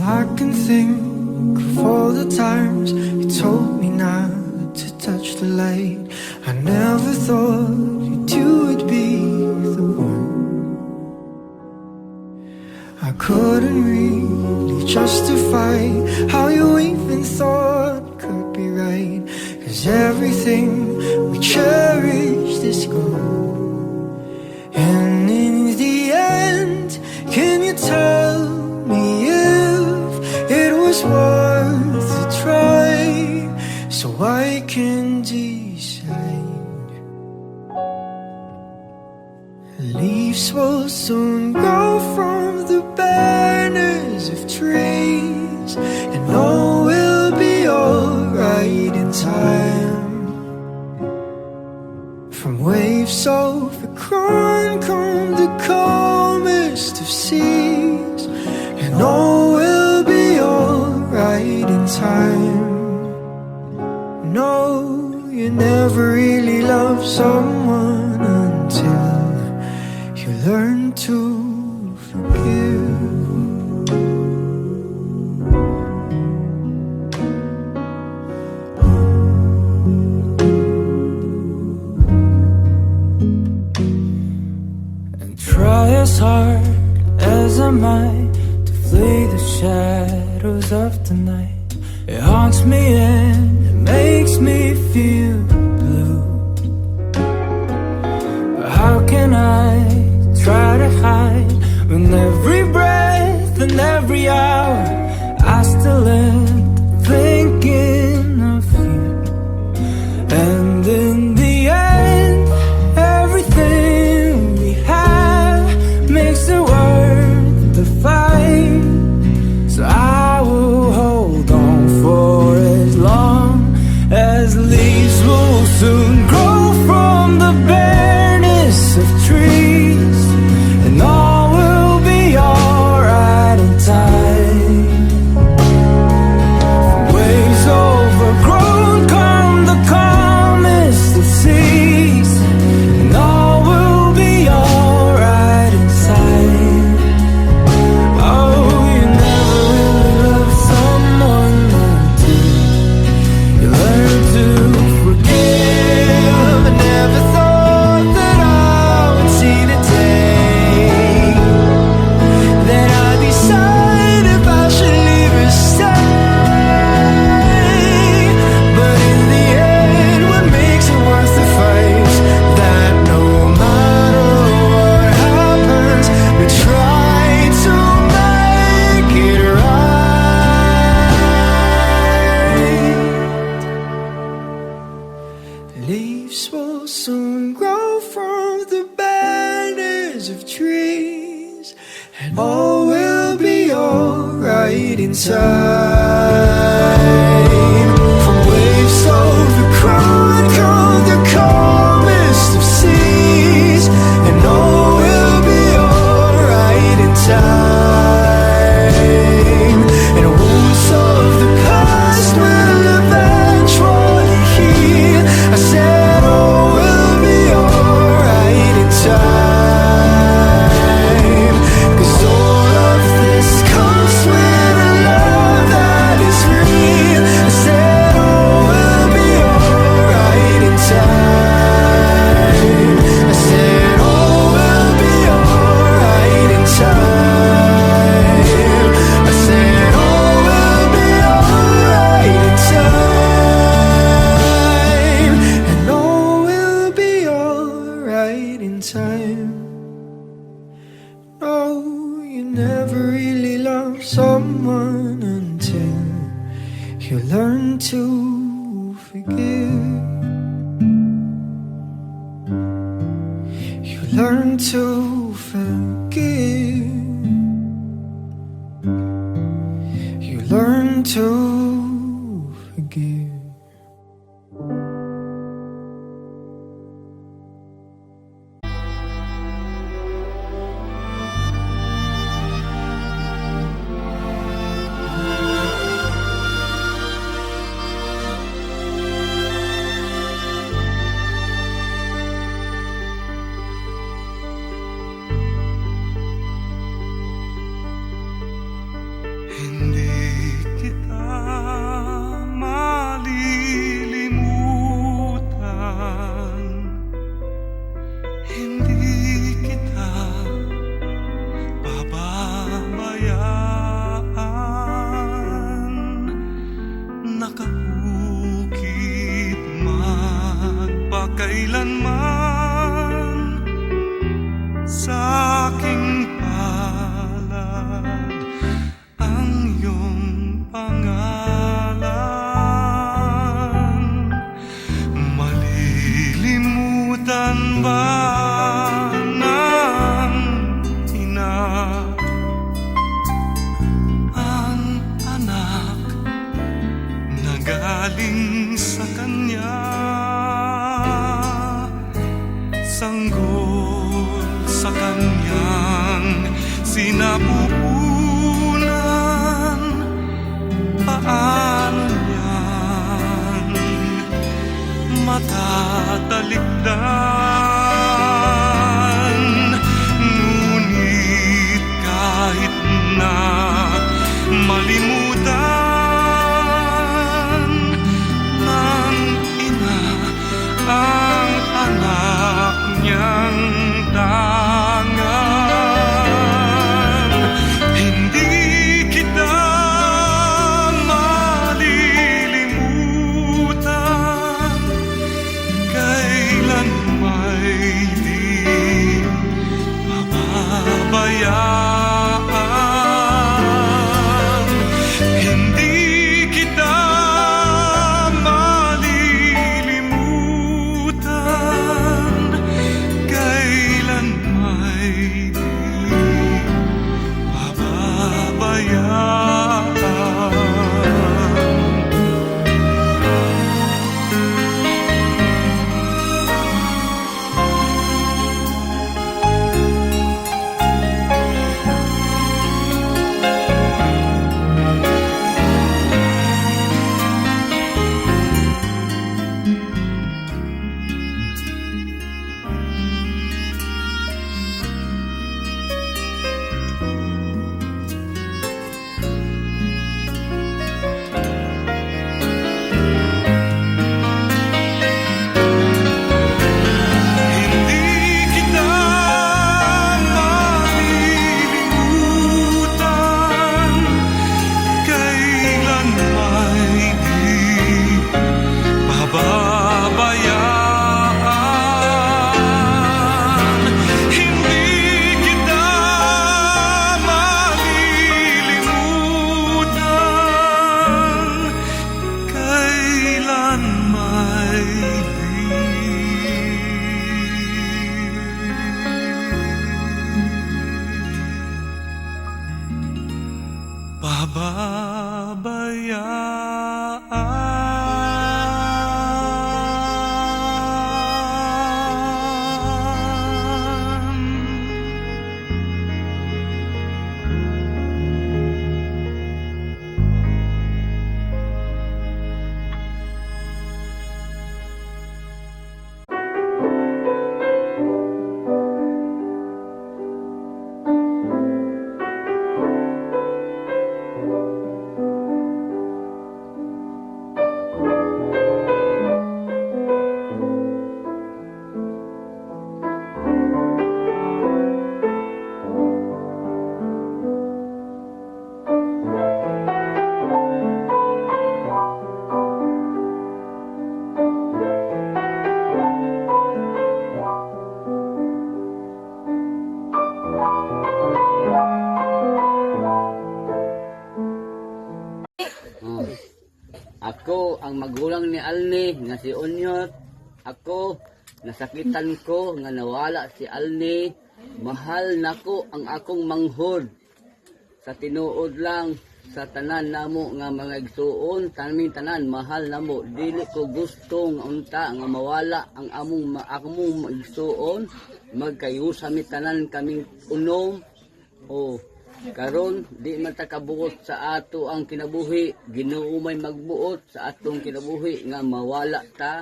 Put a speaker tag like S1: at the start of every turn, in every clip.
S1: I can think of all the times you told me not to touch the light. I never thought you would be the one. I couldn't really justify how you even thought could be right, 'cause everything we cherished is gone. And in the end, can you tell me if it was worth a try, so I can decide? Leaves will soon grow from the banners of trees, and all will be alright in time. From waves overgrown come the calmest of seas, and all will be alright in time. No, you never really loved someone until you learn to forgive. And try as hard as I might to flee the shadows of the night. It haunts me and it makes me feel blue. But how can I try to hide when every breath and every hour I still end thinking of you? And in the end, everything we have makes it worth the fight. So I will hold on for as long as leaves will soon grow from the bareness of trees, and all will be alright in time. From waves overgrown come the calmest of seas, and all will be alright in time. Oh, you never really loved someone until you learn to forgive. I never thought that I would see the day that I'd decide if I should leave or stay. But in the end, what makes it worth the fight is that no matter what happens, we try to make it right. Leaves will soon grow from the banners of trees, and all will be alright in time. From waves overgrown come the calmest of seas, and all will be alright in time. And wounds of the past will eventually heal. I said all will be alright in time, 'cause all of this comes with a love that is real. I said all will be alright in time. I said all will be alright in time. I said all will be alright in time. And all will be alright in time. No, you never really loved someone until you learn to forgive. You learn to forgive. You learn to forgive. And
S2: kailanman sa aking palad ang iyong pangalan. Malilimutan ba ng ina ang anak na galing sa kanya? Sanggol sa kanyang sinapupunan, paano niyan matatalikdan? Ngunit kahit na malimutan ng ina ang anak niyang tangan, hindi kita malilimutan, kailan may di mababayaan. Hindi kita malilimutan, kailan may di mababayaan. Hindi kita malilimutan, kailan may di pababayaan. Hindi kita malilimutan, kailan may di pababayaan.
S3: Oh. Ako ang magulang ni Alni nga si Onyot. Ako nasakitan ko nga nawala si Alni. Mahal nako ang akong manghod. Sa tinuod lang sa tanan namo nga mga igsuon, taning tanan mahal namo. Dili ko gusto nga unta nga mawala ang among igsuon. Magkayusa mi tanan kaming unom. O karon di man ta kabuot sa ato ang kinabuhi, Ginoo may magbuot sa atong kinabuhi nga mawala ta.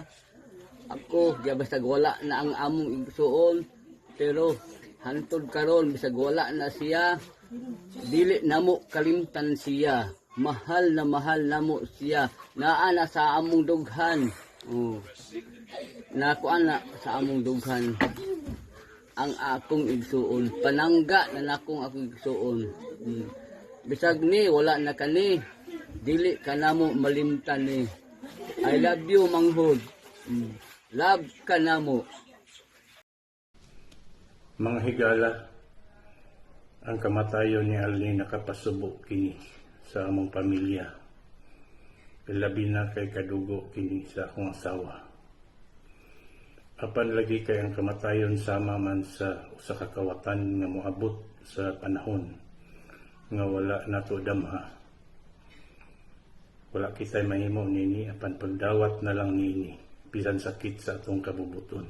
S3: Ako di basta wala na ang among igsuon, pero hantod karon bisag wala na siya, dili namo kalimtan siya. Mahal namo siya. Naa na sa among dughan. Nakuan na sa among dughan ang akong igsuon. Panangga na nakong akong igsuon. Bisag ni wala na kani, dili ka namo malimtan ni. I love you manghod. Love ka na mo.
S4: Mga higala, ang kamatayon ni Alni nakapasubo kini sa among pamilya. Labi na kay kadugo kini sa akong asawa. Apan lagi kay ang kamatayon sama man sa usa ka kawatan nga moabot sa panahon nga wala nato damha. Wala kitay mahimo nini apan pagdawat na lang nini bisan sakit sa atong kabubuton.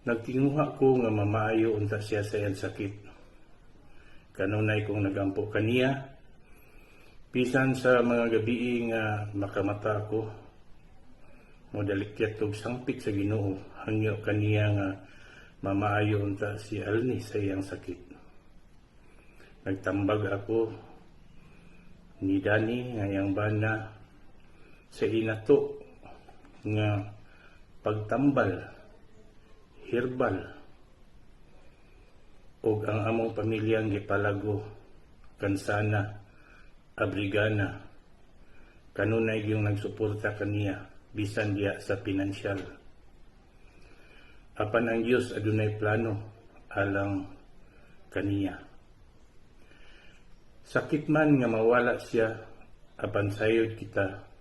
S4: Nagtinguha ko nga mamaayo unta siya sa iyang sakit. Kanunay kong nagampo kaniya, bisan sa mga gabi nga makamata ko, modalikyat og sangpit sa Ginoo, hangyo kaniya nga mamaayo unta si Alni sa iyang sakit. Nagtambag ako ni Dani nga iyang bana sa inato nga pagtambal, herbal, og ang among pamilyang gipalago, kansana, abrigana, kanunay yung nagsuporta kaniya, bisan diya sa pinansyal. Apan ang Diyos adunay plano alang kaniya. Sakit man nga mawala siya, apan sayod kita,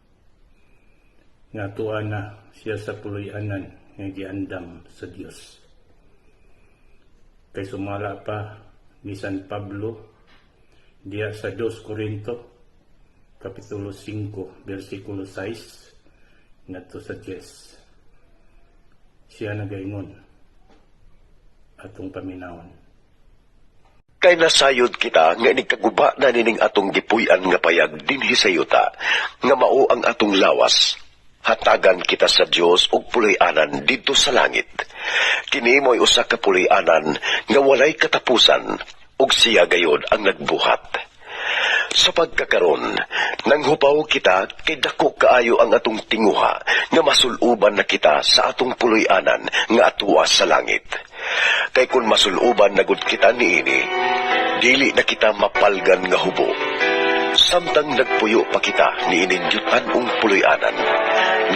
S4: nga tuwa na siya sa puloy-anan nga giandam sa Dios. Kay sumala pa ni San Pablo diya sa 2 Corinto kapitulo 5 bersikulo 6 ngadto sa 10. Siya nagaingon atong paminawon.
S5: Kay nasayod kita nga nagkaguba na nining atong gipuy-an nga payag dinhi sa yuta, nga mao ang atong lawas. Hatagan kita sa Dios og puloy-anan didto sa langit. Kini mo'y usa ka puloy-anan nga walay katapusan, ug siya gayod ang nagbuhat. Sa pagkakaron, nanghupaw kita kay dako kaayo ang atong tinguha nga masuluban na kita sa atong puloy-anan nga atuwa sa langit. Kay kun masuluban na gud kita niini, dili na kita mapalgan nga hubo. Samtang nagpuyo pa kita niining yutan-ong puloy-anan,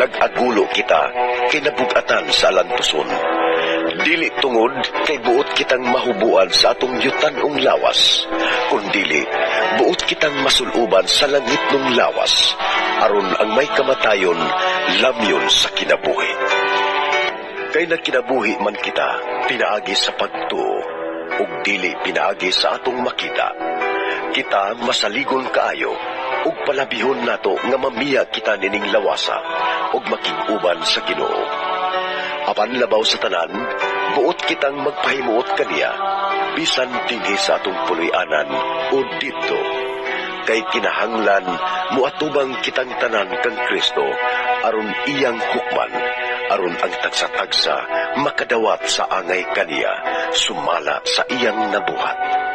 S5: nag-agulo kita kay nabugatan sa alantuson. Dili tungod kay buot kitang mahubuan sa atong yutan-ong lawas, kundili buot kitang masuluban sa langit ng lawas, aron ang may kamatayon lamyon sa kinabuhi. Kay nagkinabuhi man kita, pinaagi sa pagtuo, ug dili pinaagi sa atong makita. Kita masaligon kaayo, ug palabihon nato nga mamiya kita nining lawasa, ug makig-uban sa Ginoo. Apan labaw sa tanan, buot kitang magpahimuot kaniya, bisan dinhi sa atong puloy-anan o dito. Kay kinahanglan, muatubang kitang tanan kang Kristo, aron iyang hukman, aron ang tagsa-tagsa makadawat sa angay kaniya, sumala sa iyang nabuhat.